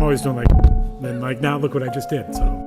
always doing then now look what I just did, so.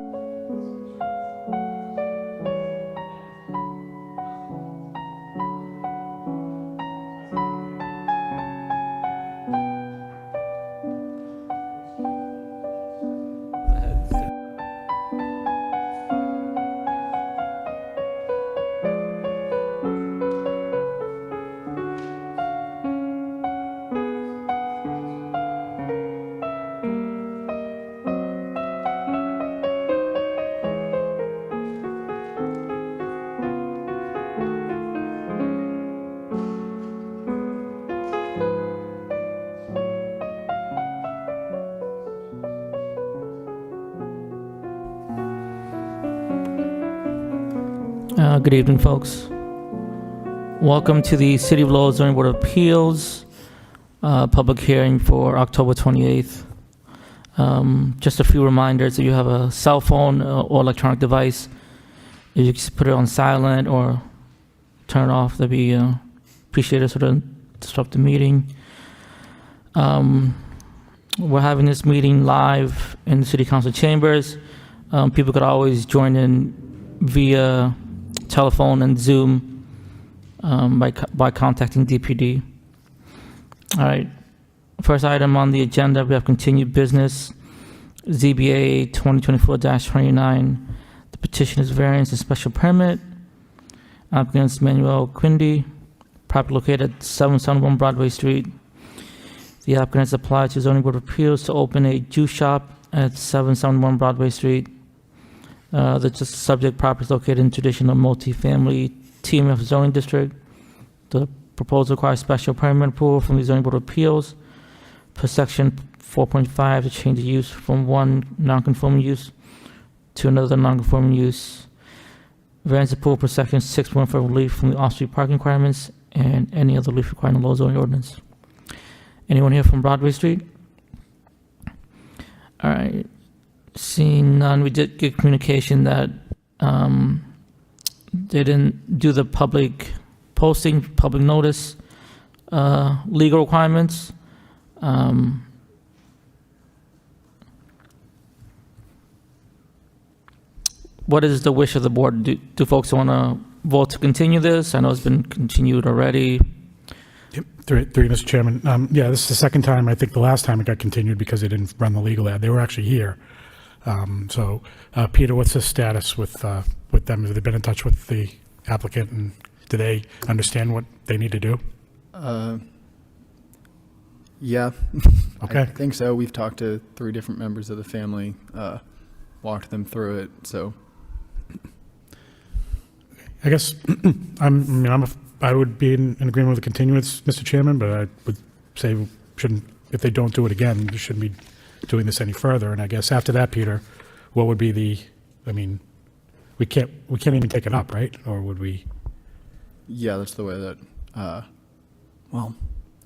Good evening, folks. Welcome to the City of Lowell Zoning Board of Appeals public hearing for October 28th. Just a few reminders: if you have a cell phone or electronic device, if you can put it on silent or turn it off, that'd be appreciated so don't disrupt the meeting. We're having this meeting live in the City Council chambers. People could always join in via telephone and Zoom by contacting DPD. All right. First item on the agenda, we have continued business, ZBA 2024-29. The petition is variance and special permit. Applicants Manuel Quindy, property located at 771 Broadway Street. The applicant has applied to Zoning Board of Appeals to open a juice shop at 771 Broadway Street. The subject property is located in traditional multi-family TMF zoning district. The proposal requires special permit approval from the Zoning Board of Appeals per section 4.5 to change the use from one non-conforming use to another non-conforming use. Variance approval per section 6.1 for relief from the off-street parking requirements and any other relief required in the Lowell zoning ordinance. Anyone here from Broadway Street? All right. Seeing none, we did get communication that they didn't do the public posting, public notice, legal requirements. What is the wish of the board? Do folks want to vote to continue this? I know it's been continued already. Yep, three, Mr. Chairman. Yeah, this is the second time. I think the last time it got continued because they didn't run the legal ad. They were actually here. Peter, what's the status with them? Have they been in touch with the applicant, and do they understand what they need to do? Yeah. Okay. I think so. We've talked to 3 different members of the family, walked them through it. So, I guess I would be in agreement with the continuance, Mr. Chairman, but I would say if they don't do it again, you shouldn't be doing this any further. And I guess after that, Peter, what would be we can't even take it up, right? Or would we? yeah, that's the way that, well,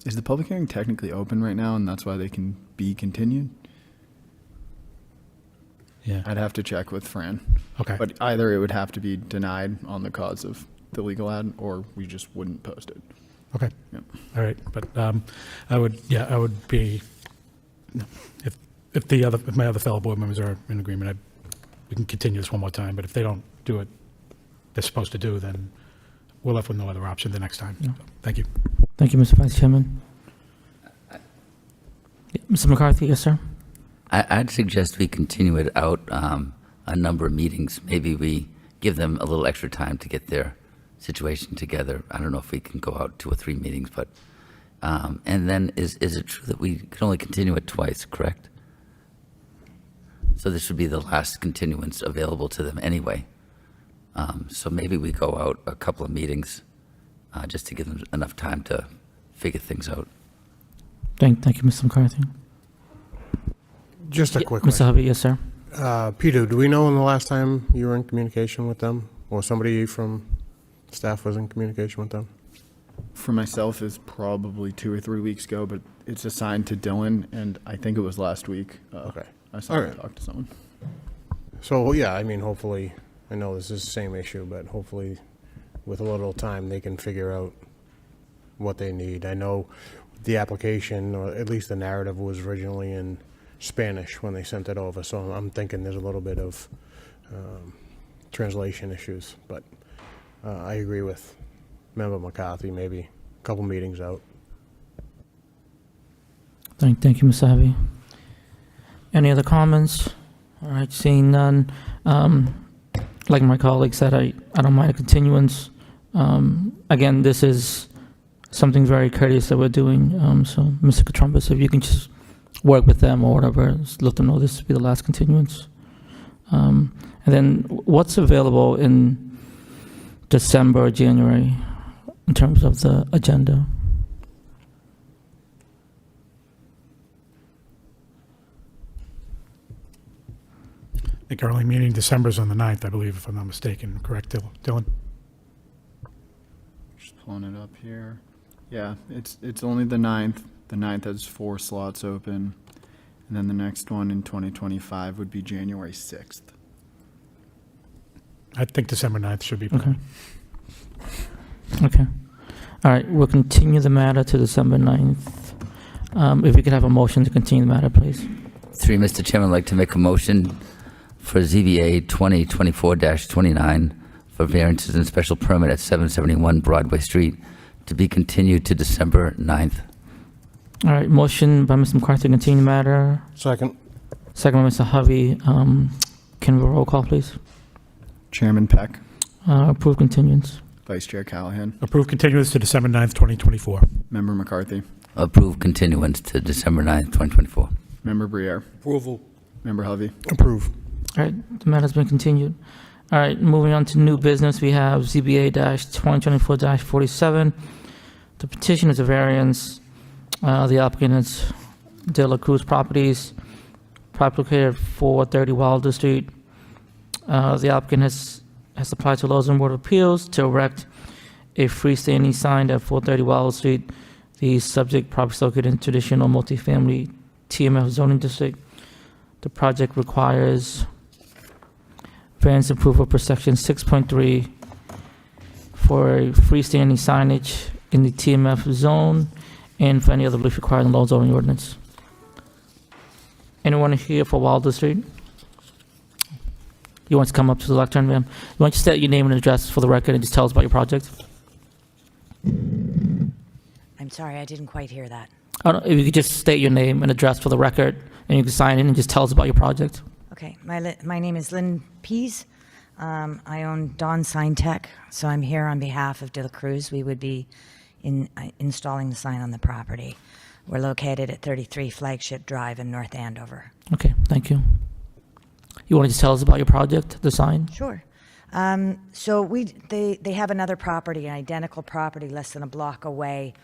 is the public hearing technically open right now and that's why they can be continued? Yeah. I'd have to check with Fran. Okay. But either it would have to be denied on the cause of the legal ad, or we just wouldn't post it. Okay. Yep. All right. But I would be, if my other fellow board members are in agreement, we can continue this one more time. But if they don't do it, they're supposed to do, then we're left with no other option the next time. Yeah. So, thank you. Thank you, Mr. Vice Chairman. Yeah, Mr. McCarthy, yes, sir. I'd suggest we continue it out a number of meetings. Maybe we give them a little extra time to get their situation together. I don't know if we can go out 2 or 3 meetings, but and then is it true that we can only continue it twice, correct? So this would be the last continuance available to them anyway. So maybe we go out a couple of meetings just to give them enough time to figure things out. Thank you, Mr. McCarthy. Just a quick Mr. question. Hubby, yes, sir. Peter, do we know when the last time you were in communication with them, or somebody from staff was in communication with them? For myself, is probably 2 or 3 weeks ago, but it's assigned to Dylan, and I think it was last week. Okay. I saw him talk to someone. So, yeah, I mean, hopefully, I know this is the same issue, but hopefully with a little time, they can figure out what they need. I know the application, or at least the narrative, was originally in Spanish when they sent it over, so I'm thinking there's a little bit of translation issues. But I agree with Member McCarthy, maybe a couple meetings out. Thank you, Mr. Harvey. Any other comments? All right, seeing none. Like my colleague said, I don't mind a continuance. Again, this is something very courteous that we're doing. So, Mr. Katrumbas, if you can just work with them or whatever, just let them know this will be the last continuance. And then what's available in December or January in terms of the agenda? I think our only meeting in December is on the 9th, I believe, if I'm not mistaken. Correct, Dylan? Just pulling it up here. Yeah, it's only the 9th. The 9th has 4 slots open. And then the next one in 2025 would be January 6th. I think December 9th should be fine. Okay. All right, we'll continue the matter to December 9th. If we could have a motion to continue the matter, please. 3, Mr. Chairman, I'd like to make a motion for ZBA 2024-29 for variances and special permit at 771 Broadway Street to be continued to December 9th. All right, motion by Mr. McCarthy to continue the matter. Second. Second by Mr. Harvey. Can we have a roll call, please? Chairman Peck, Approve continuance. Vice Chair Callahan, Approved continuance to December 9th, 2024. Member McCarthy, Approve continuance to December 9th, 2024. Member Briere, Approval. Member Hovey. Approve. All right, the matter's been continued. All right, moving on to new business, we have ZBA-2024-47. The petition is a variance. The applicant is De La Cruz Properties, property located at 430 Wilder Street. The applicant has applied to Lowell Board of Appeals to erect a freestanding sign at 430 Wilder Street. The subject property is located in traditional multifamily TMF zoning district. The project requires variance approval per section 6.3 for a freestanding signage in the TMF zone and for any other relief required in the Lowell zoning ordinance. Anyone here for Wilder Street? You want to come up to the lectern, ma'am? You want to state your name and address for the record and just tell us about your project? I'm sorry, I didn't quite hear that. If you could just state your name and address for the record, and you can sign in and just tell us about your project. Okay, my name is Lynn Pease. I own Dawn Sign Tech, so I'm here on behalf of De La Cruz. We would be installing the sign on the property. We're located at 33 Flagship Drive in North Andover. Okay, thank you. You want to just tell us about your project, the sign? Sure. So they have another property, an identical property less than a block away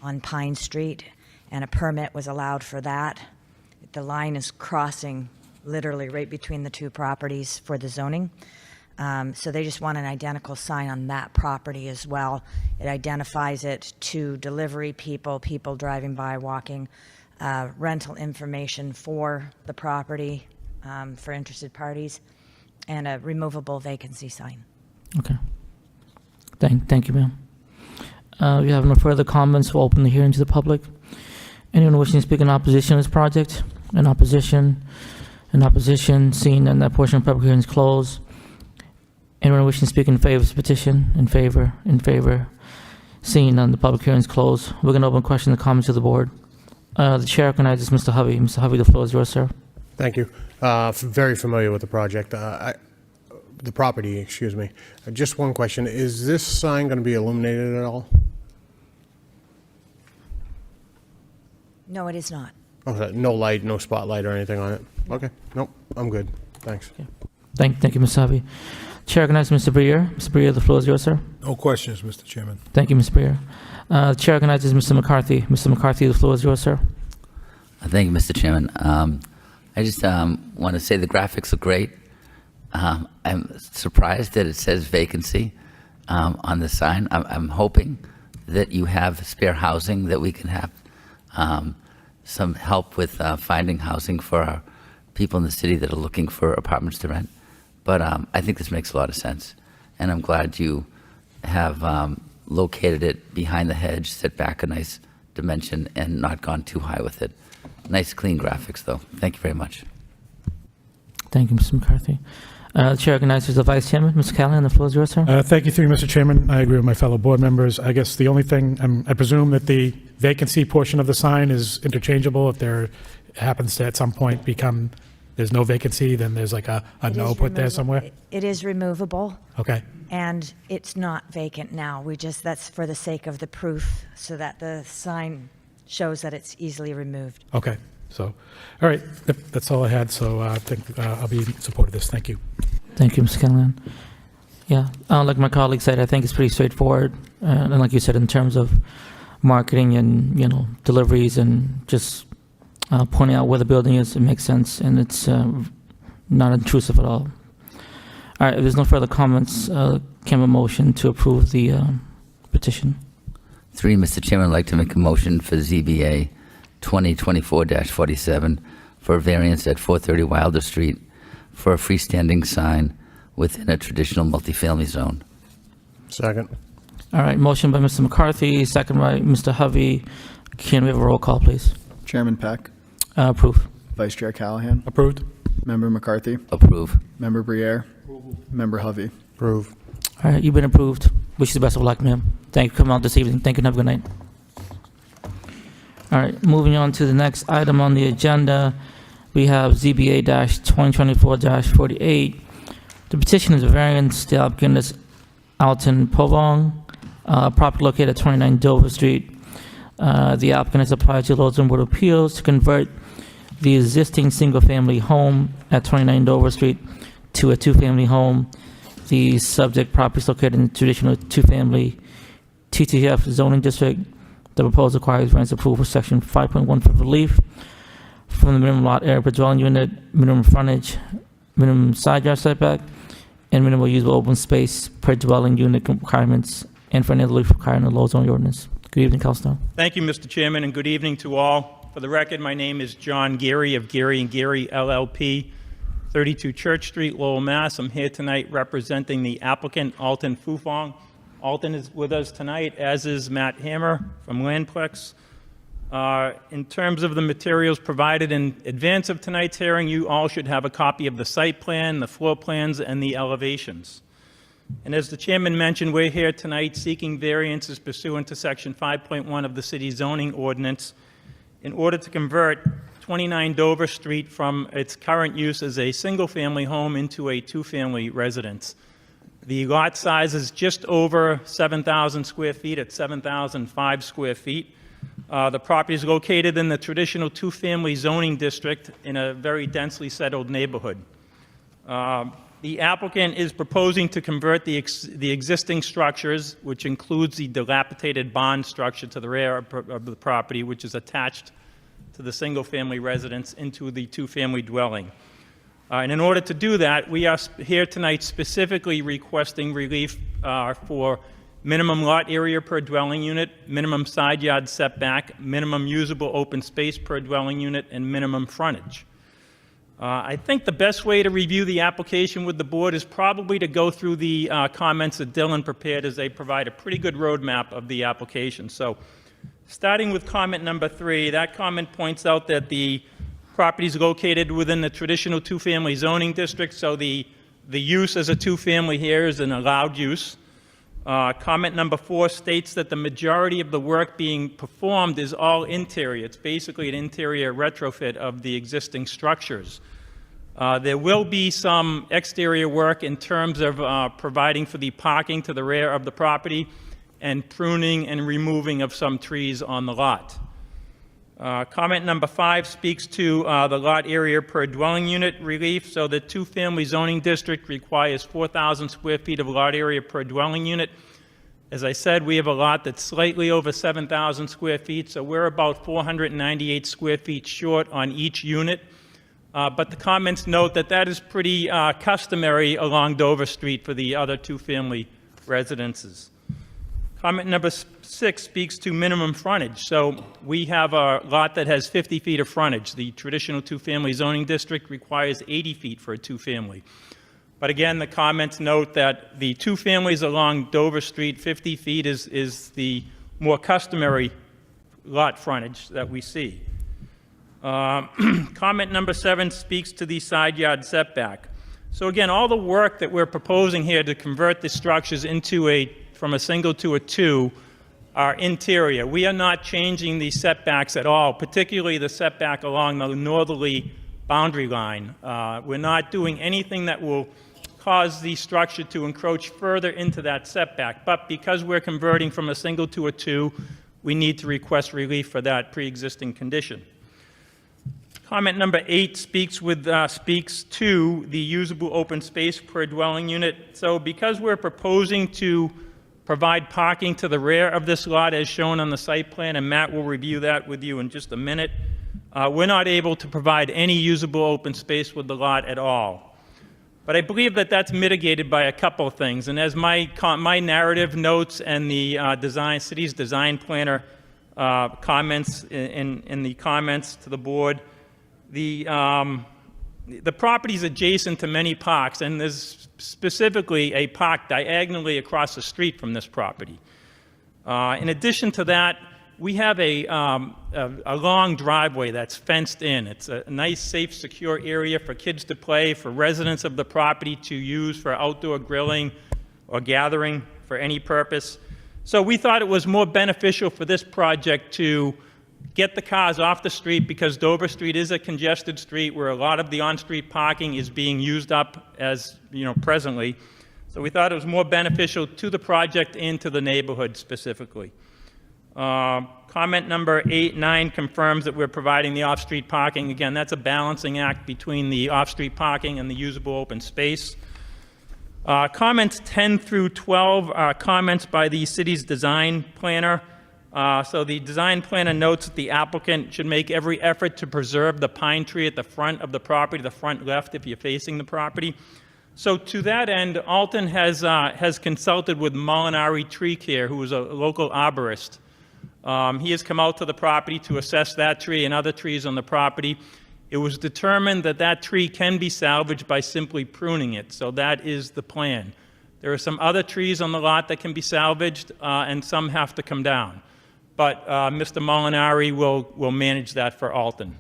on Pine Street, and a permit was allowed for that. The line is crossing literally right between the two properties for the zoning. So they just want an identical sign on that property as well. It identifies it to delivery people, people driving by, walking, rental information for the property for interested parties, and a removable vacancy sign. Okay. Thank you, ma'am. If you have no further comments, we'll open the hearing to the public. Anyone wishing to speak in opposition to this project? In opposition? In opposition? Seeing none, that portion of the public hearing is closed. Anyone wishing to speak in favor of this petition? In favor? In favor? Seeing none, the public hearing is closed. We're going to open questions and comments to the board. The chair recognizes Mr. Hovey. Mr. Hovey, the floor is yours, sir. Thank you. Very familiar with the project. The property, excuse me. Just one question. Is this sign going to be illuminated at all? No, it is not. Okay, no light, no spotlight or anything on it? Okay, nope, I'm good. Thanks. Thank you, Mr. Hovey. Chair recognizes Mr. Briere. Mr. Briere, the floor is yours, sir. No questions, Mr. Chairman. Thank you, Mr. Briere. The chair recognizes Mr. McCarthy. Mr. McCarthy, the floor is yours, sir. Thank you, Mr. Chairman. I just want to say the graphics are great. I'm surprised that it says vacancy on the sign. I'm hoping that you have spare housing, that we can have some help with finding housing for our people in the city that are looking for apartments to rent. But I think this makes a lot of sense, and I'm glad you have located it behind the hedge, set back a nice dimension, and not gone too high with it. Nice, clean graphics, though. Thank you very much. Thank you, Mr. McCarthy. The chair recognizes the vice chairman, Mr. Callahan. The floor is yours, sir. Thank you, through you, Mr. Chairman. I agree with my fellow board members. I guess the only thing, I presume that the vacancy portion of the sign is interchangeable. If there happens to at some point become, there's no vacancy, then there's like a It no is put there removable. somewhere? It is removable, Okay, and it's not vacant now. That's for the sake of the proof, so that the sign shows that it's easily removed. okay. So, all right, Yep, that's all I had, so I think I'll be in support of this. Thank you. Thank you, Mr. Callahan. Yeah, like my colleague said, I think it's pretty straightforward. And like you said, in terms of marketing and, deliveries and just pointing out where the building is, it makes sense, and it's not intrusive at all. All right, if there's no further comments, can I have a motion to approve the petition? 3, Mr. Chairman, I'd like to make a motion for ZBA 2024-47 for a variance at 430 Wilder Street for a freestanding sign within a traditional multifamily zone. Second. All right, motion by Mr. McCarthy, second by Mr. Hovey. Can we have a roll call, please? Chairman Peck, Approve. Vice Chair Callahan, Approved? Member McCarthy, Approve. Member Briere, Member Hovey. Approve. All right, you've been approved. Wish you the best of luck, ma'am. Thank you for coming out this evening. Thank you and have a good night. All right, moving on to the next item on the agenda, we have ZBA-2024-48. The petition is a variance. The applicant is Alton Povong, property located at 29 Dover Street. The applicant has applied to Lowell Board of Appeals to convert the existing single-family home at 29 Dover Street to a two-family home. The subject property is located in the traditional two-family TTF zoning district. The proposal requires variance approval for section 5.1 for relief from the minimum lot area per dwelling unit, minimum frontage, minimum side yard setback, and minimal usable open space per dwelling unit requirements, and for any other relief required in the Lowell zoning ordinance. Good evening, Councilor. Thank you, Mr. Chairman, and good evening to all. For the record, my name is John Geary of Geary & Geary LLP, 32 Church Street, Lowell, Mass. I'm here tonight representing the applicant, Alton Fufong. Alton is with us tonight, as is Matt Hammer from Landplex. In terms of the materials provided in advance of tonight's hearing, you all should have a copy of the site plan, the floor plans, and the elevations. And as the chairman mentioned, we're here tonight seeking variances pursuant to section 5.1 of the city zoning ordinance in order to convert 29 Dover Street from its current use as a single-family home into a two-family residence. The lot size is just over 7,000 square feet at 7,005 square feet. The property is located in the traditional two-family zoning district in a very densely settled neighborhood. The applicant is proposing to convert the existing structures, which includes the dilapidated barn structure to the rear of the property, which is attached to the single-family residence, into the two-family dwelling. And in order to do that, we are here tonight specifically requesting relief for minimum lot area per dwelling unit, minimum side yard setback, minimum usable open space per dwelling unit, and minimum frontage. I think the best way to review the application with the board is probably to go through the comments that Dylan prepared, as they provide a pretty good roadmap of the application. So starting with comment number 3, that comment points out that the property is located within the traditional two-family zoning district, so the use as a two-family here is an allowed use. Comment number 4 states that the majority of the work being performed is all interior. It's basically an interior retrofit of the existing structures. There will be some exterior work in terms of providing for the parking to the rear of the property and pruning and removing of some trees on the lot. Comment number 5 speaks to the lot area per dwelling unit relief. So the two-family zoning district requires 4,000 square feet of lot area per dwelling unit. As I said, we have a lot that's slightly over 7,000 square feet, so we're about 498 square feet short on each unit. But the comments note that that is pretty customary along Dover Street for the other two-family residences. Comment number 6 speaks to minimum frontage. So we have a lot that has 50 feet of frontage. The traditional two-family zoning district requires 80 feet for a two-family. But again, the comments note that the two families along Dover Street, 50 feet is the more customary lot frontage that we see. Comment number 7 speaks to the side yard setback. So again, all the work that we're proposing here to convert the structures from a single to a 2 are interior. We are not changing the setbacks at all, particularly the setback along the northerly boundary line. We're not doing anything that will cause the structure to encroach further into that setback. But because we're converting from a single to a 2, we need to request relief for that pre-existing condition. Comment number 8 speaks to the usable open space per dwelling unit. So because we're proposing to provide parking to the rear of this lot as shown on the site plan, and Matt will review that with you in just a minute, we're not able to provide any usable open space with the lot at all. But I believe that that's mitigated by a couple of things. And as my narrative notes and the city's design planner comments in the comments to the board, the property is adjacent to many parks, and there's specifically a park diagonally across the street from this property. In addition to that, we have a long driveway that's fenced in. It's a nice, safe, secure area for kids to play, for residents of the property to use for outdoor grilling or gathering for any purpose. So we thought it was more beneficial for this project to get the cars off the street, because Dover Street is a congested street where a lot of the on-street parking is being used up as, presently. So we thought it was more beneficial to the project and to the neighborhood specifically. Comment number 8, 9 confirms that we're providing the off-street parking. Again, that's a balancing act between the off-street parking and the usable open space. Comments 10 through 12 are comments by the city's design planner. So the design planner notes that the applicant should make every effort to preserve the pine tree at the front of the property, the front left if you're facing the property. So to that end, Alton has consulted with Molinari Tree Care, who is a local arborist. He has come out to the property to assess that tree and other trees on the property. It was determined that that tree can be salvaged by simply pruning it, so that is the plan. There are some other trees on the lot that can be salvaged, and some have to come down. But Mr. Molinari will manage that for Alton.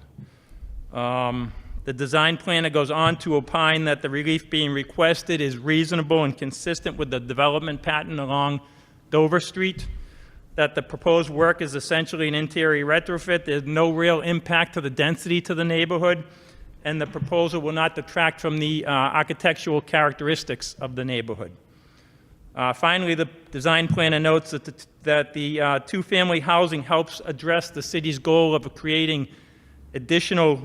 The design planner goes on to opine that the relief being requested is reasonable and consistent with the development pattern along Dover Street, that the proposed work is essentially an interior retrofit. There's no real impact to the density to the neighborhood, and the proposal will not detract from the architectural characteristics of the neighborhood. Finally, the design planner notes that the two-family housing helps address the city's goal of creating additional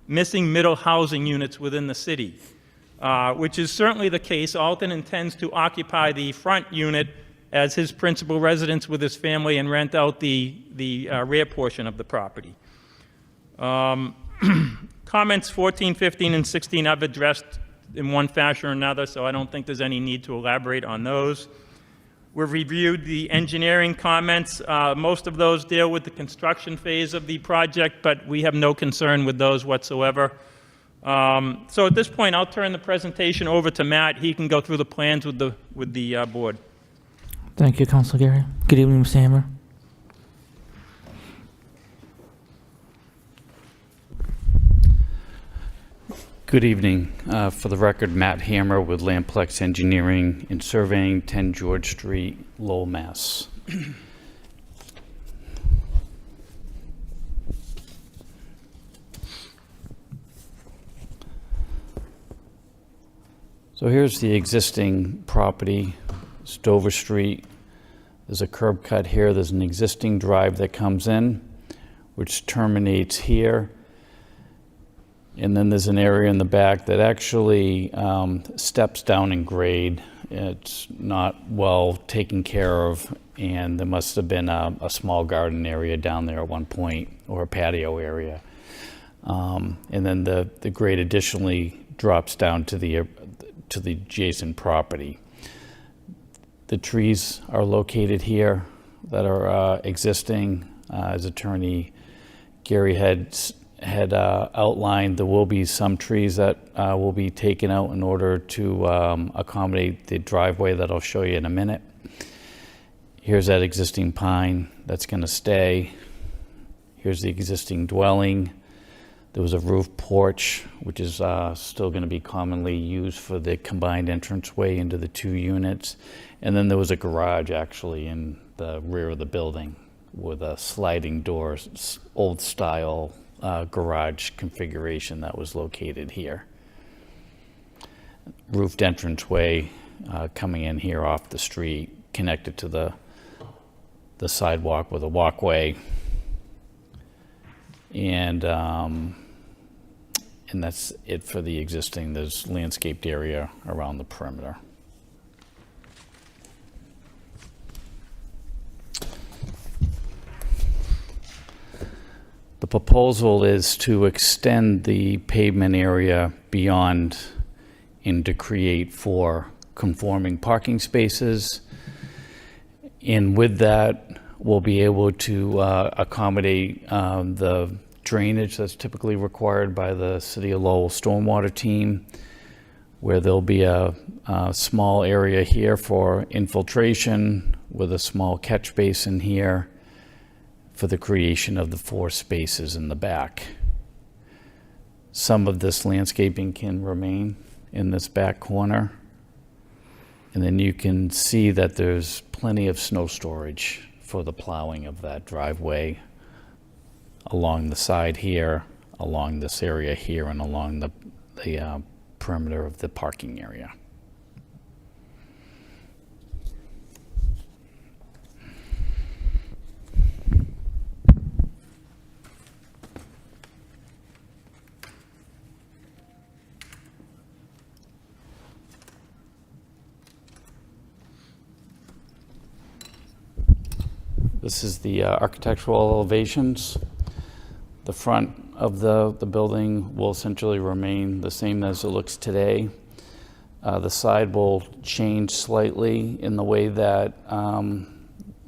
missing middle housing units within the city, which is certainly the case. Alton intends to occupy the front unit as his principal residence with his family and rent out the rear portion of the property. Comments 14, 15, and 16 I've addressed in one fashion or another, so I don't think there's any need to elaborate on those. We've reviewed the engineering comments. Most of those deal with the construction phase of the project, but we have no concern with those whatsoever. So at this point, I'll turn the presentation over to Matt. He can go through the plans with the board. Thank you, Councilor Gary. Good evening, Mr. Hammer. Good evening. For the record, Matt Hammer with Lamplex Engineering and Surveying, 10 George Street, Lowell, Mass. So here's the existing property. It's Dover Street. There's a curb cut here. There's an existing drive that comes in, which terminates here. And then there's an area in the back that actually steps down in grade. It's not well taken care of, and there must have been a small garden area down there at one point, or a patio area. And then the grade additionally drops down to the adjacent property. The trees are located here that are existing. As Attorney Gary had outlined, there will be some trees that will be taken out in order to accommodate the driveway that I'll show you in a minute. Here's that existing pine that's going to stay. Here's the existing dwelling. There was a roof porch, which is still going to be commonly used for the combined entranceway into the 2 units. And then there was a garage actually in the rear of the building with a sliding door, old style garage configuration that was located here. Roofed entranceway coming in here off the street, connected to the sidewalk with a walkway. And that's it for the existing. There's landscaped area around the perimeter. The proposal is to extend the pavement area beyond and to create 4 conforming parking spaces. And with that, we'll be able to accommodate the drainage that's typically required by the City of Lowell stormwater team, where there'll be a small area here for infiltration with a small catch basin here for the creation of the 4 spaces in the back. Some of this landscaping can remain in this back corner. And then you can see that there's plenty of snow storage for the plowing of that driveway along the side here, along this area here, and along the perimeter of the parking area. This is the architectural elevations. The front of the building will essentially remain the same as it looks today. The side will change slightly in the way that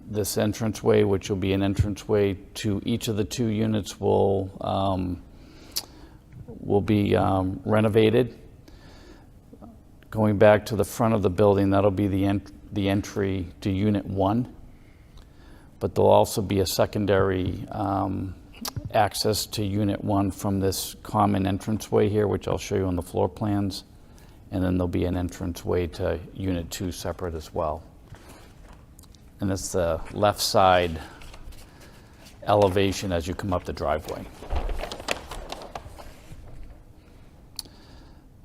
this entranceway, which will be an entranceway to each of the 2 units, will be renovated. Going back to the front of the building, that'll be the entry to Unit 1. But there'll also be a secondary access to Unit 1 from this common entranceway here, which I'll show you on the floor plans. And then there'll be an entranceway to Unit 2 separate as well. And it's the left side elevation as you come up the driveway.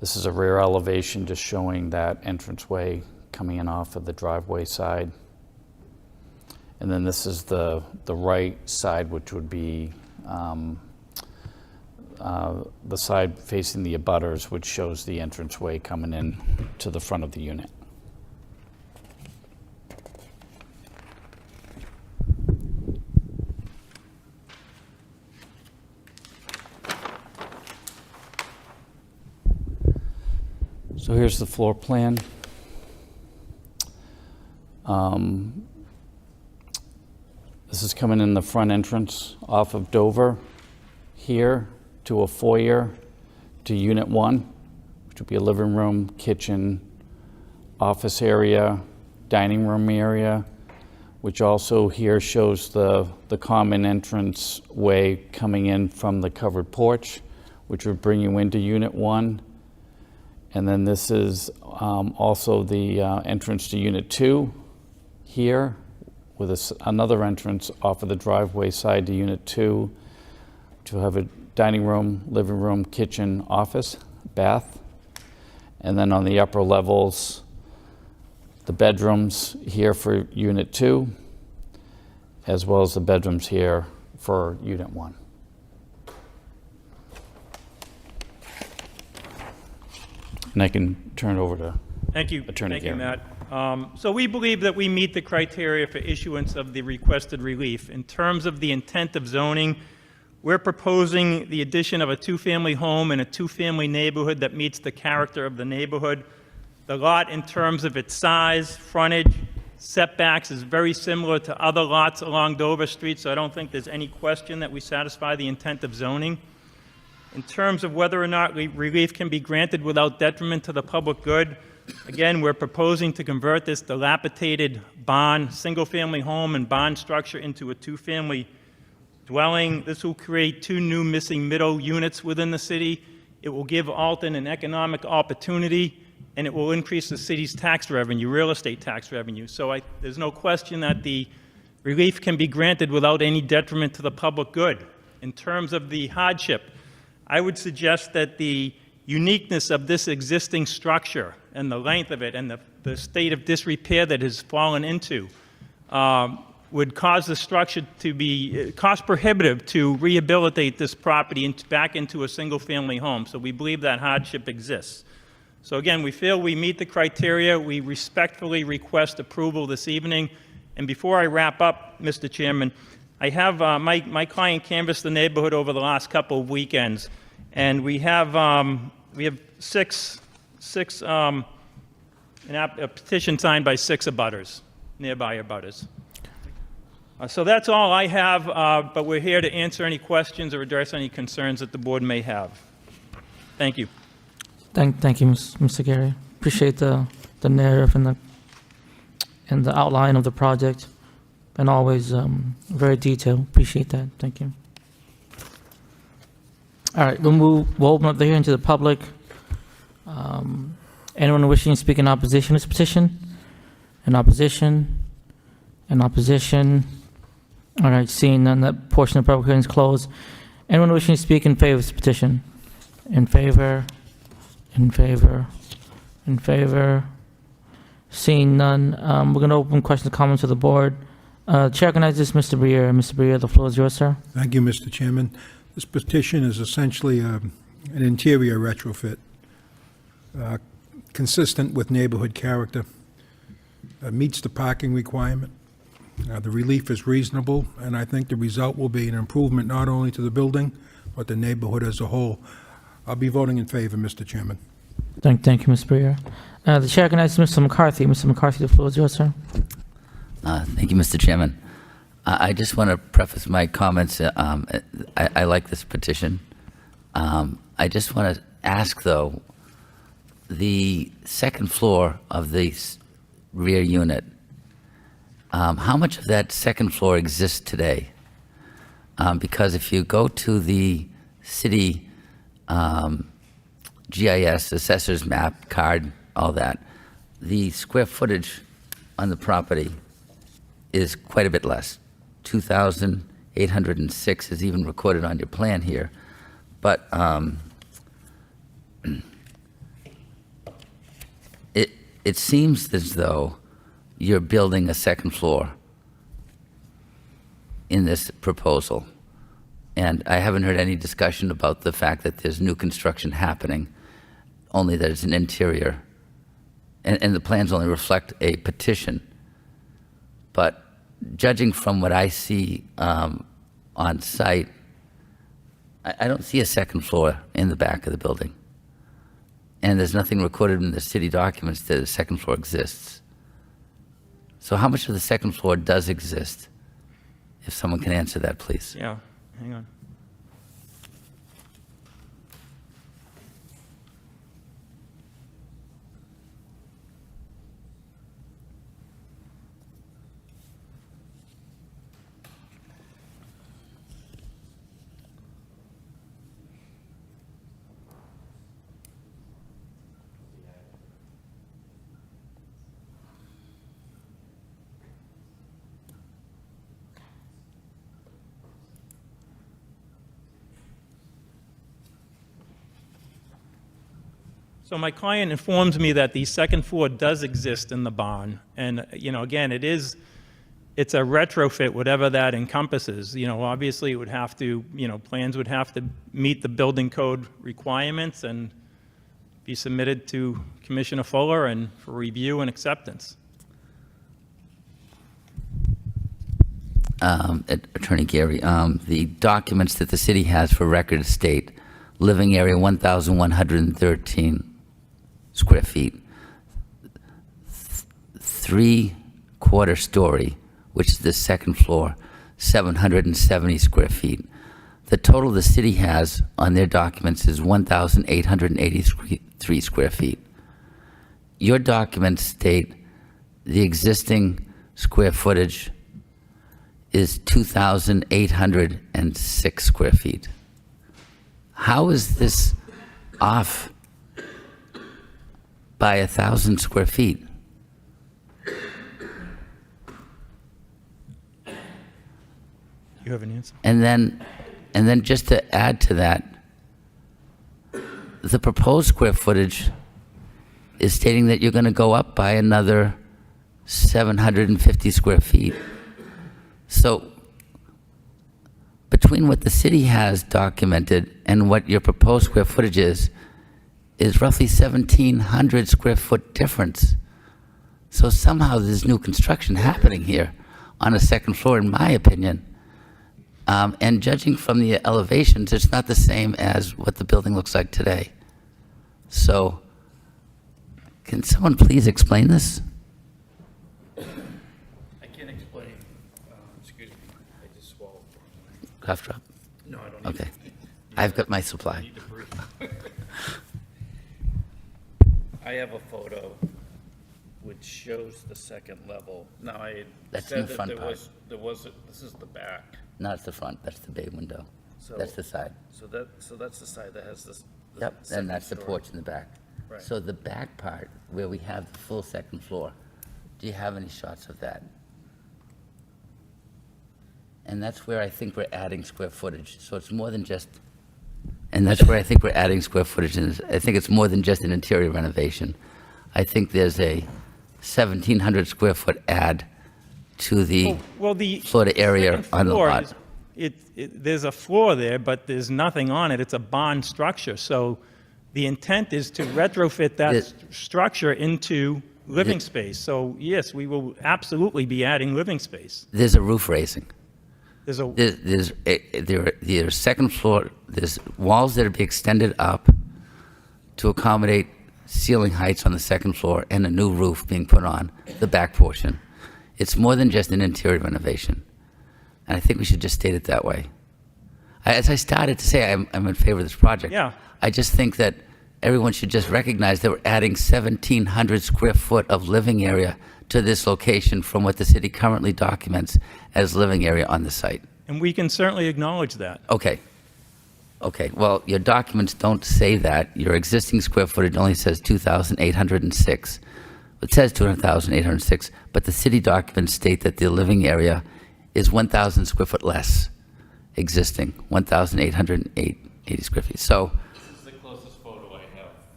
This is a rear elevation just showing that entranceway coming in off of the driveway side. And then this is the right side, which would be the side facing the abutters, which shows the entranceway coming in to the front of the unit. So here's the floor plan. This is coming in the front entrance off of Dover here to a foyer to Unit 1, which would be a living room, kitchen, office area, dining room area, which also here shows the common entrance way coming in from the covered porch, which would bring you into Unit 1. And then this is also the entrance to Unit 2 here, with another entrance off of the driveway side to Unit 2 to have a dining room, living room, kitchen, office, bath. And then on the upper levels, the bedrooms here for Unit 2, as well as the bedrooms here for Unit 1. And I can turn it over to Thank you. Attorney Thank you, Gary. Matt. So we believe that we meet the criteria for issuance of the requested relief. In terms of the intent of zoning, we're proposing the addition of a 2-family home in a 2-family neighborhood that meets the character of the neighborhood. The lot, in terms of its size, frontage, setbacks, is very similar to other lots along Dover Street, so I don't think there's any question that we satisfy the intent of zoning. In terms of whether or not relief can be granted without detriment to the public good, again, we're proposing to convert this dilapidated barn, single-family home and barn structure into a 2-family dwelling. This will create 2 new missing middle units within the city. It will give Alton an economic opportunity, and it will increase the city's tax revenue, real estate tax revenue. So there's no question that the relief can be granted without any detriment to the public good. In terms of the hardship, I would suggest that the uniqueness of this existing structure and the length of it and the state of disrepair that has fallen into would cause the structure to be cost prohibitive to rehabilitate this property back into a single-family home. So we believe that hardship exists. So again, we feel we meet the criteria. We respectfully request approval this evening. And before I wrap up, Mr. Chairman, I have my client canvassed the neighborhood over the last couple of weekends, and we have a petition signed by 6 abutters, nearby abutters. So that's all I have, but we're here to answer any questions or address any concerns that the board may have. Thank you. Thank you, Mr. Gary. Appreciate the narrative and the outline of the project, and always very detailed. Appreciate that. Thank you. All right, we'll open up the hearing to the public. Anyone wishing to speak in opposition to this petition? In opposition? In opposition? All right, seeing none, that portion of the public hearing is closed. Anyone wishing to speak in favor of this petition? In favor? In favor? In favor? Seeing none, we're going to open questions and comments to the board. Chair recognizes Mr. Briere. Mr. Briere, the floor is yours, sir. Thank you, Mr. Chairman. This petition is essentially an interior retrofit, consistent with neighborhood character, meets the parking requirement. The relief is reasonable, and I think the result will be an improvement not only to the building, but the neighborhood as a whole. I'll be voting in favor, Mr. Chairman. Thank you, Mr. Briere. The chair recognizes Mr. McCarthy. Mr. McCarthy, the floor is yours, sir. Thank you, Mr. Chairman. I just want to preface my comments. I like this petition. I just want to ask, though, the second floor of the rear unit, how much of that second floor exists today? Because if you go to the city GIS, assessor's map, card, all that, the square footage on the property is quite a bit less. 2,806 is even recorded on your plan here. But it seems as though you're building a second floor in this proposal. And I haven't heard any discussion about the fact that there's new construction happening, only that it's an interior. And the plans only reflect a petition. But judging from what I see on site, I don't see a second floor in the back of the building. And there's nothing recorded in the city documents that a second floor exists. So how much of the second floor does exist? If someone can answer that, please. Yeah, hang on. So my client informs me that the second floor does exist in the barn. And, again, it's a retrofit, whatever that encompasses. Obviously it would have to, plans would have to meet the building code requirements and be submitted to Commissioner Fuller and for review and acceptance. Attorney Gary, the documents that the city has for record state, living area 1,113 square feet, 3/4 story, which is the second floor, 770 square feet. The total the city has on their documents is 1,883 square feet. Your documents state the existing square footage is 2,806 square feet. How is this off by 1,000 square feet? You have an answer? And then just to add to that, the proposed square footage is stating that you're going to go up by another 750 square feet. So between what the city has documented and what your proposed square footage is roughly 1,700 square foot difference. So somehow there's new construction happening here on a second floor, in my opinion. And judging from the elevations, it's not the same as what the building looks like today. So, can someone please explain this? I can't explain. Excuse me, I just swallowed. Cough drop? No, I don't. Okay. I've got my supply. I have a photo which shows the second level. Now, I That's said in the that front there part. was, this is the back. No, it's the front. That's the bay window. So- That's the side. So that's the side that has this. the Yep, second and that's the story. porch in the back. Right. So the back part, where we have the full second floor, do you have any shots of that? And that's where I think we're adding square footage. So it's more than just, and that's where I think we're adding square footage. And I think it's more than just an interior renovation. I think there's a 1,700 square foot add to the Well, the floor to area second on the floor lot. there's a floor there, but there's nothing on it. It's a bond structure. So the intent is to retrofit that The- structure into living space. So yes, we will absolutely be adding living space. There's a roof raising. There's a, There's second floor, there's walls that are being extended up to accommodate ceiling heights on the second floor and a new roof being put on the back portion. It's more than just an interior renovation. And I think we should just state it that way. As I started to say, I'm in favor of this project. Yeah. I just think that everyone should just recognize that we're adding 1,700 square foot of living area to this location from what the city currently documents as living area on the site. and we can certainly acknowledge that. Okay. Okay, well, your documents don't say that. Your existing square footage only says 2,806. It says 200,806, but the city documents state that the living area is 1,000 square foot less existing, 1,880 square feet. So This is the closest photo I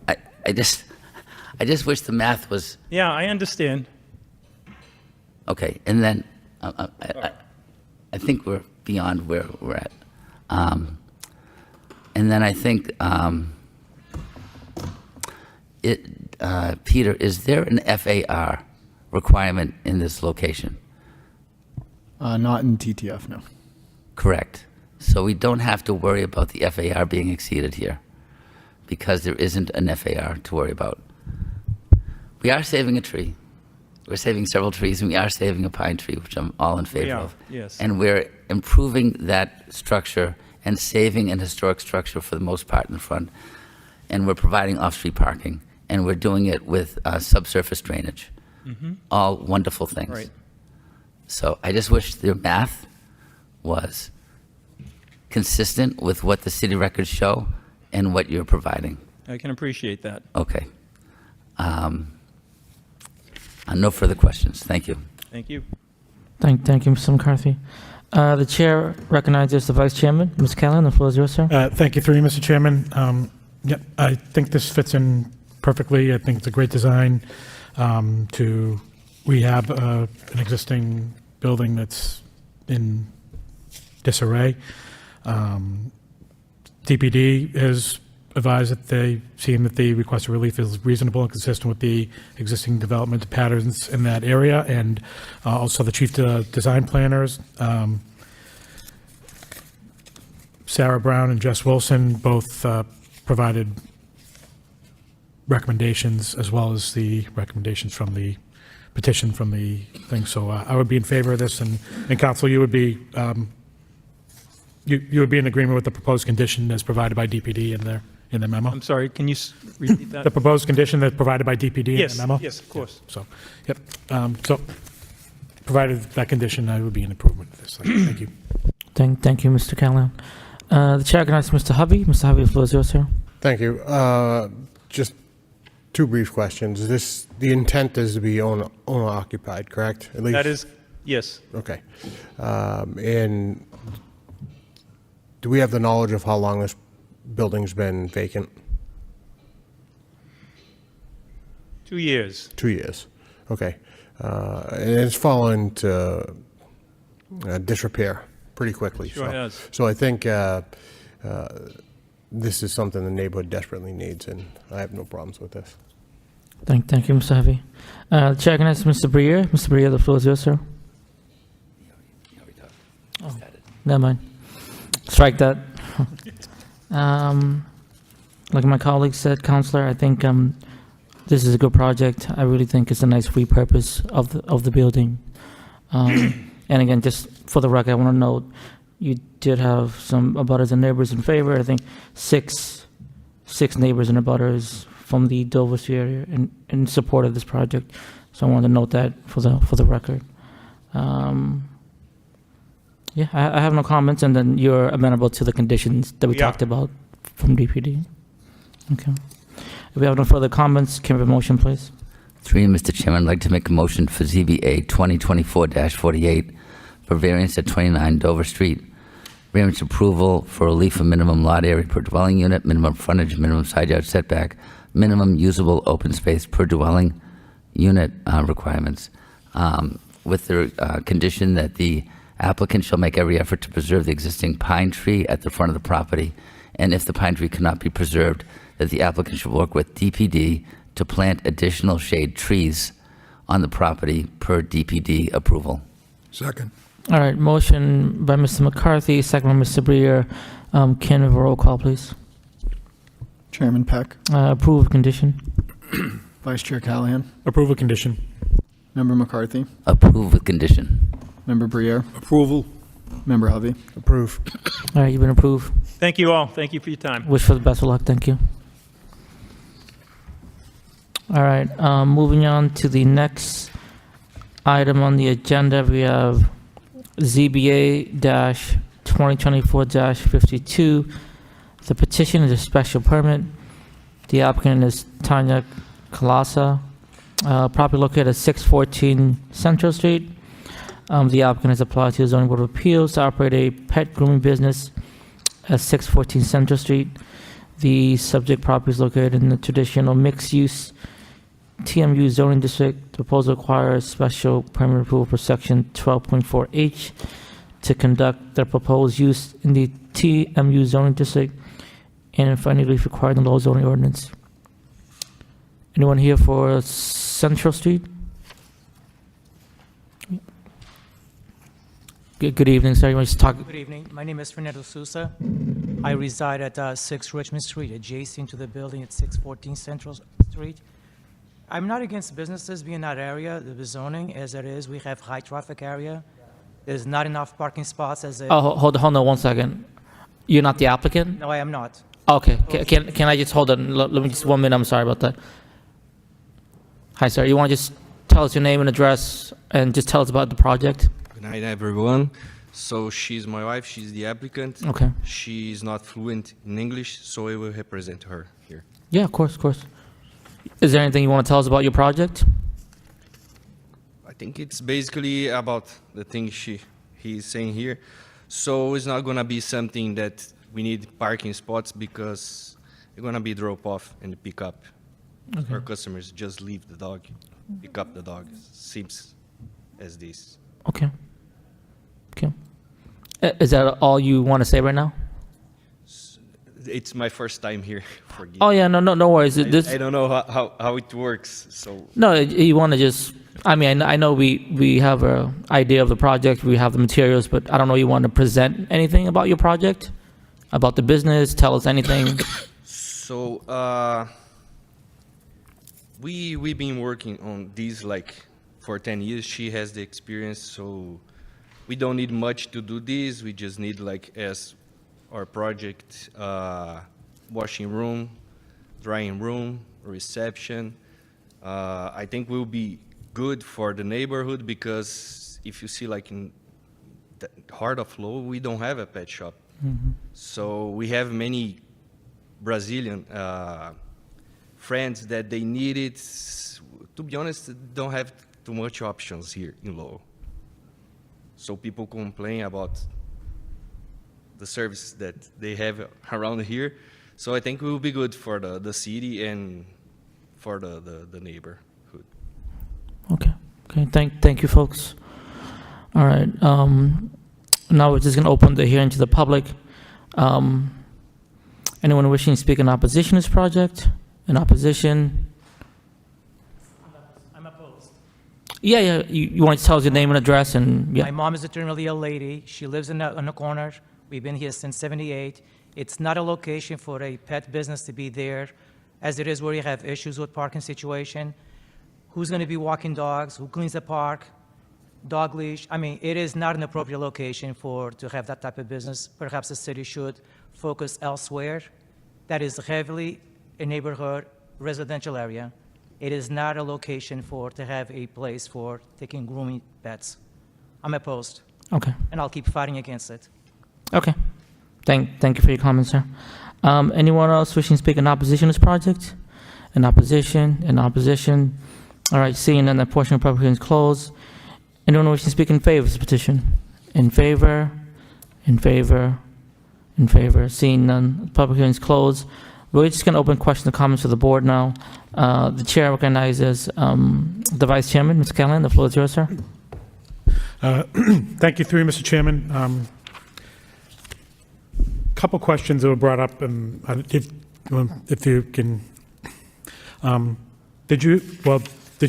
have. I just wish the math was, Yeah, I understand. okay, and then I think we're beyond where we're at. And then I think, Peter, is there an FAR requirement in this location? Not in TTF, no. Correct. So we don't have to worry about the FAR being exceeded here because there isn't an FAR to worry about. We are saving a tree. We're saving several trees, and we are saving a pine tree, which I'm all in favor are, of. yes. And we're improving that structure and saving an historic structure for the most part in the front. And we're providing off-street parking, and we're doing it with subsurface drainage. All wonderful things. Right. So I just wish the math was consistent with what the city records show and what you're providing. I can appreciate that. Okay. No further questions. Thank you. Thank you. Thank you, Mr. McCarthy. The chair recognizes the vice chairman. Ms. Callan, the floor is yours, sir. Thank you, through you, Mr. Chairman. Yeah, I think this fits in perfectly. I think it's a great design to rehab an existing building that's in disarray. DPD has advised that they seem that the requested relief is reasonable and consistent with the existing development patterns in that area, and also the chief design planners, Sarah Brown and Jess Wilson, both provided recommendations as well as the recommendations from the petition from the thing. So I would be in favor of this, and council, you would be you would be in agreement with the proposed condition as provided by DPD in the memo. I'm sorry, can you repeat that? The proposed condition that's provided by DPD in Yes, the memo. yes, of course. So, yep. So provided that condition, I would be in improvement of this. Thank you. Thank you, Mr. Callahan. The chair recognizes Mr. Hovey. Mr. Hovey, the floor is yours, sir. Thank you. Just two brief questions. The intent is to be owner occupied, correct? At least. That is, yes. Okay. And do we have the knowledge of how long this building's been vacant? 2 years. 2 years. Okay. And it's fallen to disrepair pretty quickly. Sure has. So I think this is something the neighborhood desperately needs, and I have no problems with this. Thank you, Mr. Hovey. The chair recognizes Mr. Briere. Mr. Briere, the floor is yours, sir. Oh, never mind. Strike that. Like my colleague said, Counselor, I think this is a good project. I really think it's a nice repurpose of the building. And again, just for the record, I want to note you did have some abutters and neighbors in favor. I think six neighbors and abutters from the Dover area in support of this project. So I wanted to note that for the record. Yeah, I have no comments, and then you're amenable to the conditions that we Yeah. talked about from DPD. Okay. If we have no further comments, can we have a motion, please? Through you, Mr. Chairman, I'd like to make a motion for ZBA 2024-48 for variance at 29 Dover Street. Variance approval for relief of minimum lot area per dwelling unit, minimum frontage, minimum side yard setback, minimum usable open space per dwelling unit requirements, with the condition that the applicant shall make every effort to preserve the existing pine tree at the front of the property, and if the pine tree cannot be preserved, that the applicant should work with DPD to plant additional shade trees on the property per DPD approval. Second. All right, motion by Mr. McCarthy, second by Mr. Briere. Can we have a roll call, please? Chairman Peck, Approve condition. Vice Chair Callahan, Approve a condition. Member McCarthy, Approve with condition. Member Briere, Approval. Member Hovey. Approve. All right, you've been approved. Thank you all. Thank you for your time. Wish for the best of luck. Thank you. All right, moving on to the next item on the agenda, we have ZBA-2024-52. The petition is a special permit. The applicant is Tanya Kalasa, property located at 614 Central Street. The applicant has applied to the Zoning Board of Appeals to operate a pet grooming business at 614 Central Street. The subject property is located in the traditional mixed-use TMU zoning district. The proposal requires special permit approval for section 12.4H to conduct their proposed use in the TMU zoning district and for any relief required in the Lowell zoning ordinance. Anyone here for Central Street? Good evening, sir. You want to talk? Good evening. My name is Fernando Sousa. I reside at 6 Richmond Street, adjacent to the building at 614 Central Street. I'm not against businesses being in that area, the zoning as it is. We have high traffic area. There's not enough parking spots as a... Oh, hold on 1 second. You're not the applicant? No, I am not. Okay. Can I just hold on? Let me just 1 minute. I'm sorry about that. Hi, sir. You want to just tell us your name and address and just tell us about the project? Good night, everyone. So she's my wife, she's the applicant. Okay. She's not fluent in English, so I will represent her here. Yeah, of course. Is there anything you want to tell us about your project? I think it's basically about the thing he's saying here. So it's not gonna be something that we need parking spots because it's gonna be drop off and pick up. Okay. Our customers just leave the dog, pick up the dog. Seems as this. Okay. Is that all you want to say right now? It's my first time here. Forgive. Oh, yeah. No worries. I don't know how it works. So No, you want to just... I mean, I know we have an idea of the project, we have the materials, but I don't know you want to present anything about your project? About the business? Tell us anything? So we've been working on these like for 10 years. She has the experience, so we don't need much to do this. We just need like as our project washing room, drying room, reception. I think we'll be good for the neighborhood because if you see like in the heart of Lowell, we don't have a pet shop. So we have many Brazilian friends that they need it. To be honest, don't have too much options here in Lowell. So people complain about the services that they have around here. So I think it will be good for the city and for the neighborhood. Okay. Thank you, folks. All right. Now we're just going to open the hearing to the public. Anyone wishing to speak in opposition to this project? In opposition? I'm opposed. Yeah. You want to tell us your name and address and yeah. My mom is a terminally ill lady. She lives in the corner. We've been here since '78. It's not a location for a pet business to be there, as it is where you have issues with parking situation. Who's going to be walking dogs? Who cleans the park? Dog leash. I mean, it is not an appropriate location to have that type of business. Perhaps the city should focus elsewhere. That is heavily a neighborhood residential area. It is not a location to have a place for taking grooming pets. I'm opposed, Okay. and I'll keep fighting against it. Okay. Thank you for your comments, sir. Anyone else wishing to speak in opposition to this project? In opposition. All right, seeing none, that portion of the public hearing is closed. Anyone wishing to speak in favor of this petition? In favor. Seeing none, the public hearing is closed. We're just going to open questions and comments to the board now. The chair recognizes the vice chairman, Mr. Callahan. The floor is yours, sir. Thank you, through you, Mr. Chairman. Couple questions that were brought up, and if you can, did you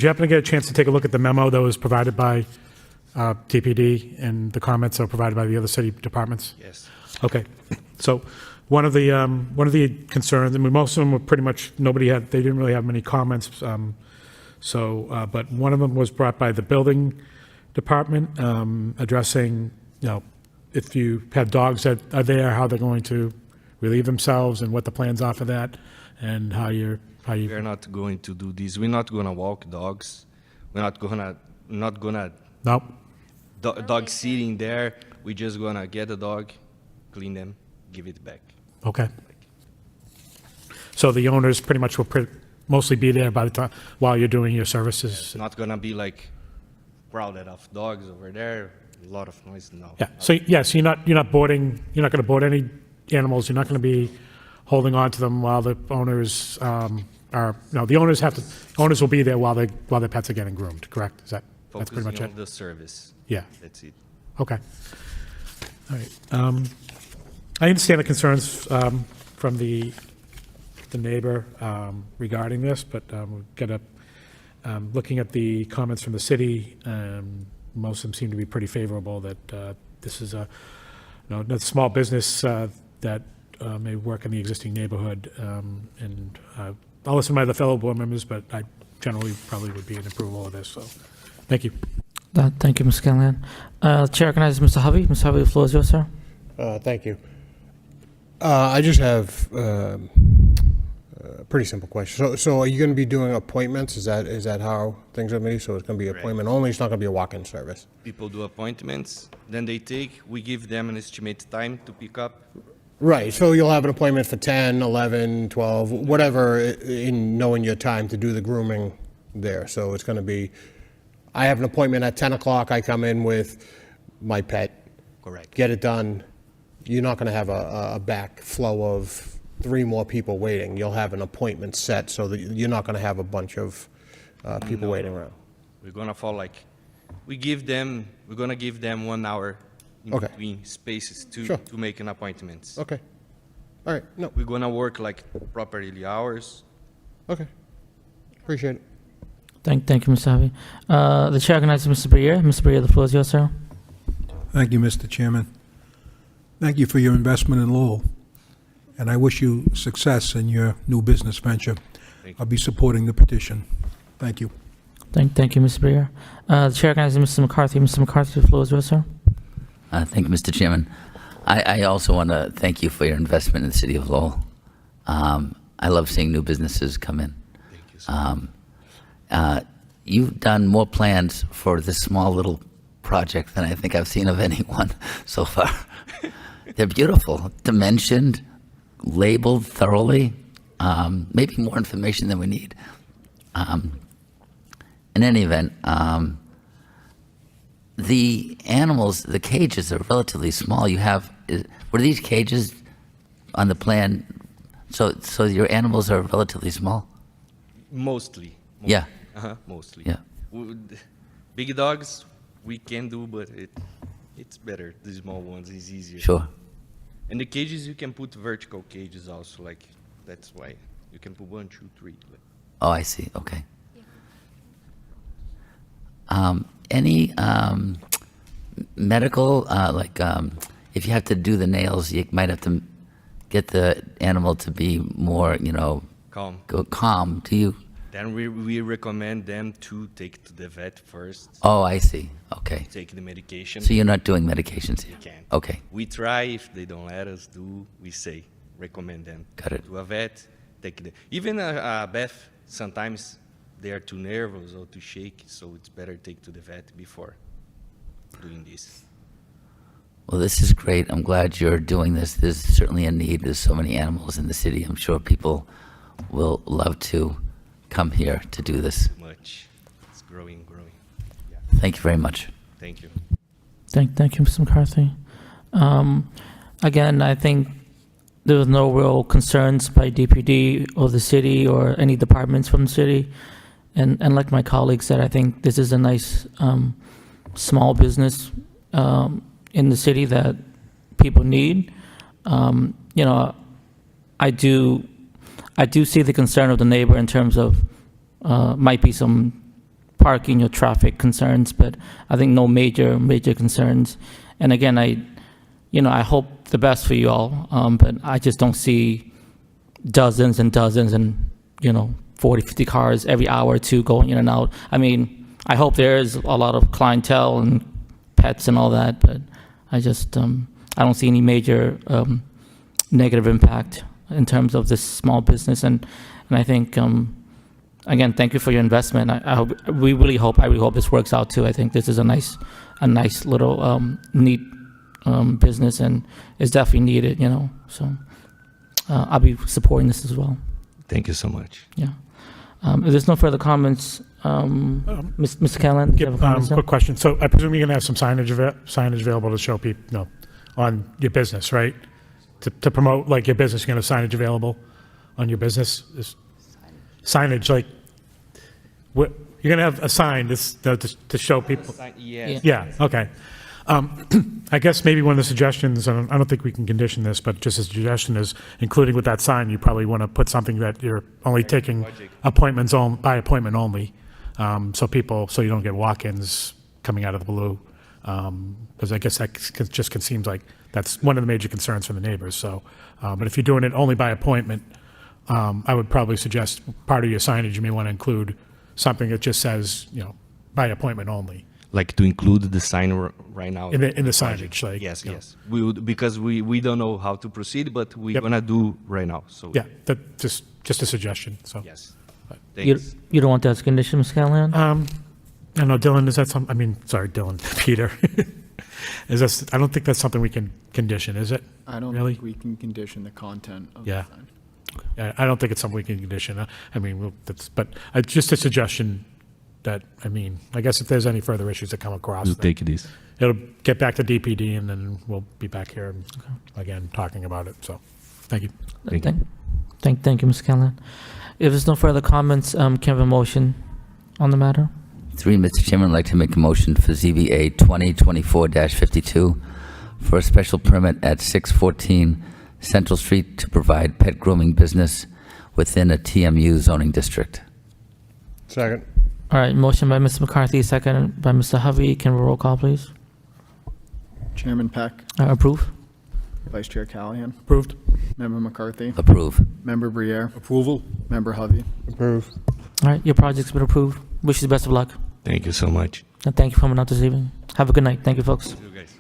happen to get a chance to take a look at the memo that was provided by TPD and the comments that were provided by the other city departments? Yes. Okay, so one of the concerns, I mean, most of them were pretty much, they didn't really have many comments. But one of them was brought by the building department, addressing, if you have dogs that are there, how they're going to relieve themselves and what the plans are for that, and how you. We're not going to do this. We're not going to walk dogs. We're not gonna Nope. dog sitting there. We're just gonna get a dog, clean them, give it back. Okay. So the owners pretty much will mostly be there by the time while you're doing your services. It's not gonna be like crowded of dogs over there. A lot of noise. No. Yeah. So yes, you're not boarding. You're not going to board any animals. You're not going to be holding on to them while the owners are. No, the owners have to. Owners will be there while their pets are getting groomed. Correct? That's pretty much Focusing it. on the service. Yeah. That's it. Okay. All right. I understand the concerns from the neighbor regarding this, but we've got to, looking at the comments from the city, most of them seem to be pretty favorable that this is a small business that may work in the existing neighborhood. And I'll listen to my other fellow board members, but I generally probably would be in approval of this. So thank you. Thank you, Mr. Callahan. Chair recognizes Mr. Hovey. Mr. Hovey, the floor is yours, sir. Thank you. I just have a pretty simple question. So are you going to be doing appointments? Is that how things are going to be? So it's going to be appointment only? It's not going to be a walk-in service? People do appointments, then we give them an estimated time to pick up. Right, so you'll have an appointment for 10, 11, 12, whatever, in knowing your time to do the grooming there. So it's going to be, I have an appointment at 10 o'clock, I come in with my pet. Correct. Get it done. You're not going to have a backflow of 3 more people waiting. You'll have an appointment set so that you're not going to have a bunch of people waiting around. We're gonna we're gonna give them 1 hour in Okay. between spaces Sure. to make an appointment. Okay. All right, no, We're gonna work like properly hours. okay. Appreciate it. Thank you, Mr. Hovey. The chair recognizes Mr. Briere. Mr. Briere, the floor is yours, sir. Thank you, Mr. Chairman. Thank you for your investment in Lowell, and I wish you success in your new business venture. Thank you. I'll be supporting the petition. Thank you. Thank you, Mr. Briere. The chair recognizes Mr. McCarthy. Mr. McCarthy, the floor is yours, sir. Thank you, Mr. Chairman. I also want to thank you for your investment in the city of Lowell. I love seeing new businesses come in. Thank you, sir. You've done more plans for this small little project than I think I've seen of anyone so far. They're beautiful, dimensioned, labeled thoroughly, maybe more information than we need. In any event, the animals, the cages are relatively small. Were these cages on the plan? So your animals are relatively small? Mostly. Yeah. Mostly. Yeah. Big dogs we can do, but it's better. The small ones is easier. Sure. And the cages you can put vertical cages also. Like that's why you can put 1, 2, 3. Oh, I see. Okay. Any medical, if you have to do the nails, you might have to get the animal to be more, Calm. calm. Do you? Then we recommend them to take to the vet first. Oh, I see. Okay. Take the medication. So you're not doing medications here? They can. Okay. We try. If they don't let us do, we say recommend them Got it. to a vet. Even a vet, sometimes they are too nervous or too shaky, so it's better take to the vet before doing this. Well, this is great. I'm glad you're doing this. There's certainly a need. There's so many animals in the city. I'm sure people will love to come here to do this. Much. It's growing. Thank you very much. Thank you. Thank you, Mr. McCarthy. Again, I think there was no real concerns by DPD or the city or any departments from the city. And like my colleague said, I think this is a nice small business in the city that people need. I do see the concern of the neighbor in terms of might be some parking or traffic concerns, but I think no major concerns. And again, I hope the best for you all, but I just don't see dozens and dozens and 40, 50 cars every hour or two going in and out. I mean, I hope there is a lot of clientele and pets and all that, but I just I don't see any major negative impact in terms of this small business. And I think again, thank you for your investment. I really hope this works out too. I think this is a nice little neat business, and it's definitely needed. So I'll be supporting this as well. Thank you so much. Yeah. If there's no further comments, Mr. Callahan, do you have a comment, sir? Quick question. So I presume you're going to have some signage available to show people, on your business, right? To promote like your business, you're going to have signage available on your business. Signage, like you're going to have a sign to show people. Yes. Yeah. Okay. I guess maybe one of the suggestions, and I don't think we can condition this, but just a suggestion is, including with that sign, you probably want to put something that you're only taking appointments by appointment only, so you don't get walk-ins coming out of the blue, because I guess that seems like that's one of the major concerns from the neighbors. So, but if you're doing it only by appointment, I would probably suggest part of your signage you may want to include something that just says, by appointment only. Like to include the sign right now In the signage, like, yes, we would, because we don't know how to proceed, but we're gonna do right now. So Yeah, that just a suggestion. So yes, You thanks. don't want that as a condition, Mr. Callahan? I don't know, Dylan. Is that something? Sorry, Dylan, Peter. I don't think that's something we can condition, is it? I don't Really? think we can condition the content of Yeah. the sign. Yeah, I don't think it's something we can condition. But just a suggestion that, I guess if there's any further issues that come across, We'll then take this. it'll get back to DPD, and then we'll be back here again talking about it. So, thank you. Thank you. Thank you, Mr. Callahan. If there's no further comments, can I have a motion on the matter? Mr. Chairman, I'd like to make a motion for ZBA 2024-52 for a special permit at 614 Central Street to provide pet grooming business within a TMU zoning district. Second. All right, motion by Mr. McCarthy, second by Mr. Hovey. Can we roll call, please? Chairman Peck, Approve. Vice Chair Callahan, Approved. Member McCarthy, Approve. Member Briere, Approval? Member Hovey. Approve. All right, your project's been approved. Wish you the best of luck. Thank you so much. And thank you for coming out this evening. Have a good night. Thank you, folks. You guys.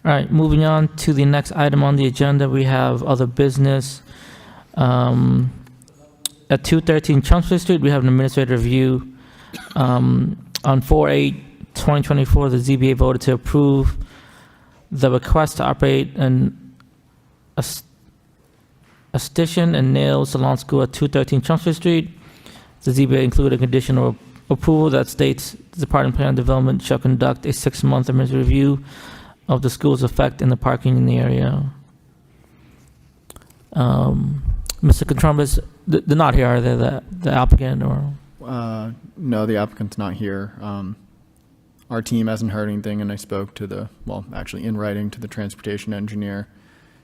All right, moving on to the next item on the agenda, we have other business. At 213 Chelmsford Street, we have an administrative review on 4/8 2024, the ZBA voted to approve the request to operate an esthetician and nail salon school at 213 Chelmsford Street. The ZBA included a conditional approval that states the Department of Plan and Development shall conduct a 6-month administrative review of the school's effect in the parking in the area. Mr. Contrumbas, they're not here, are they, the applicant, or? No, the applicant's not here. Our team hasn't heard anything, and I spoke to actually in writing to the transportation engineer.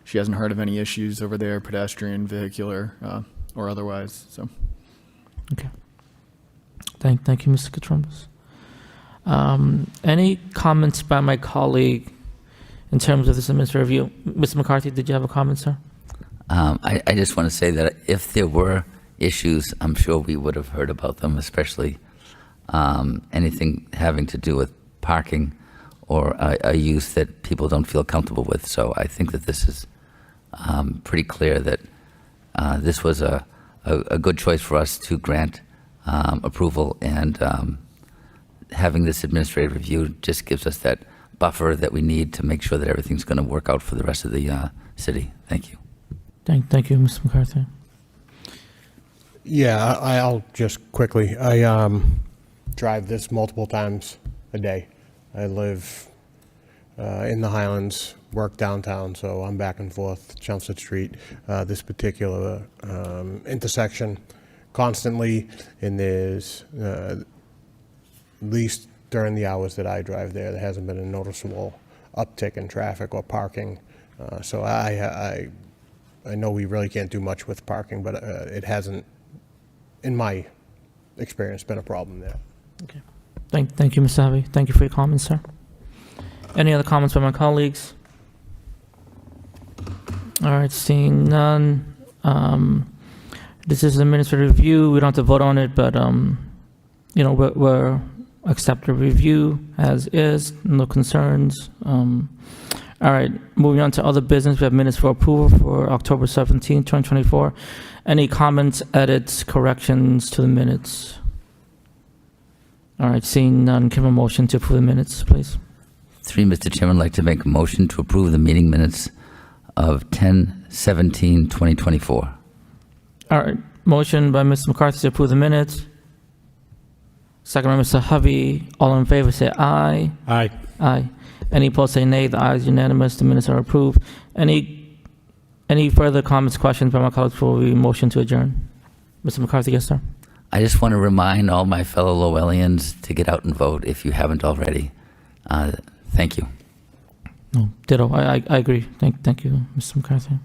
She hasn't heard of any issues over there, pedestrian, vehicular, or otherwise, so. Okay. Thank you, Mr. Contrumbas. Any comments by my colleague in terms of this administrative review? Mr. McCarthy, did you have a comment, sir? I just want to say that if there were issues, I'm sure we would have heard about them, especially anything having to do with parking or a use that people don't feel comfortable with. So I think that this is pretty clear that this was a good choice for us to grant approval, and having this administrative review just gives us that buffer that we need to make sure that everything's going to work out for the rest of the city. Thank you. Thank you, Mr. McCarthy. Yeah, I'll just quickly, I drive this multiple times a day. I live in the Highlands, work downtown, so I'm back and forth Chelmsford Street, this particular intersection constantly, and there's, at least during the hours that I drive there, there hasn't been a noticeable uptick in traffic or parking. So I know we really can't do much with parking, but it hasn't, in my experience, been a problem there. Okay. Thank you, Mr. Harvey. Thank you for your comments, sir. Any other comments from my colleagues? All right, seeing none. This is an administrative review. We don't have to vote on it, but we're accept the review as is. No concerns. All right, moving on to other business. We have minutes for approval for October 17, 2024. Any comments, edits, corrections to the minutes? All right, seeing none, can I have a motion to approve the minutes, please? 3, Mr. Chairman, I'd like to make a motion to approve the meeting minutes of 10/17/2024. All right, motion by Mr. McCarthy to approve the minutes. Second by Mr. Hovey. All in favor say aye. Aye. Aye. Any opposed say nay. The ayes unanimous. The minutes are approved. Any further comments, questions by my colleagues before we motion to adjourn? Mr. McCarthy, yes, sir. I just want to remind all my fellow Lowellians to get out and vote if you haven't already. Thank you. No, ditto. I agree. Thank you, Mr. McCarthy.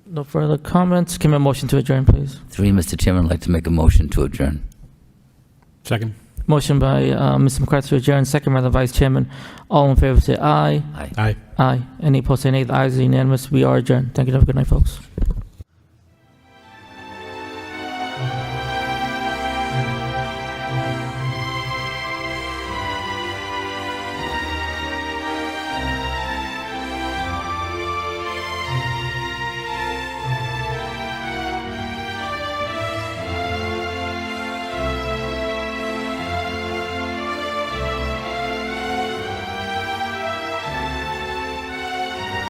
No further comments. Can I have a motion to adjourn, please? 3, Mr. Chairman, I'd like to make a motion to adjourn. Second. Motion by Mr. McCarthy to adjourn, second by the Vice Chairman. All in favor say aye. Aye. Aye. Aye. Any opposed say nay. The ayes are unanimous. We are adjourned. Thank you. Have a good night, folks.